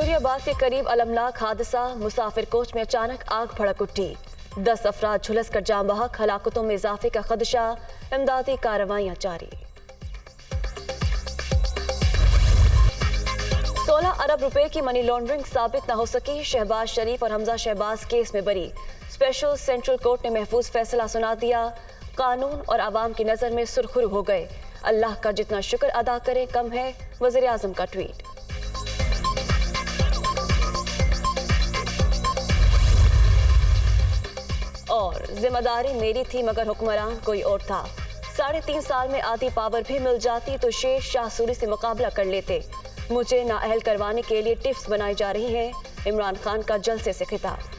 कस्तूरियाबाद के करीब अलमनाक हादसा, मुसाफिर कोच में अचानक आग भड़क उठी। 10 अफराद झुलस कर जाम बहक, हलाकतों में इजाफे का खदशा, इमदादी कार्रवाइयां जारी। 16 अरब रुपए की मनी लॉन्ड्रिंग साबित न हो सकी, शहबाज शरीफ और हमजा शहबाज केस में बरी। स्पेशल सेंट्रल कोर्ट ने महफूज फैसला सुना दिया। कानून और आवाम की नजर में सुरखरू हो गए। अल्लाह का जितना शुक्र अदा करे कम है, वज़ीर आज़म का ट्वीट। और जिम्मेदारी मेरी थी मगर हुक्मरान कोई और था। 3.5 साल में आधी पावर भी मिल जाती तो शेर शाह सूरी से मुकाबला कर लेते। मुझे नाअहल करवाने के लिए टिप्स बनाई जा रही हैं, इमरान खान का जलसे से खिताब।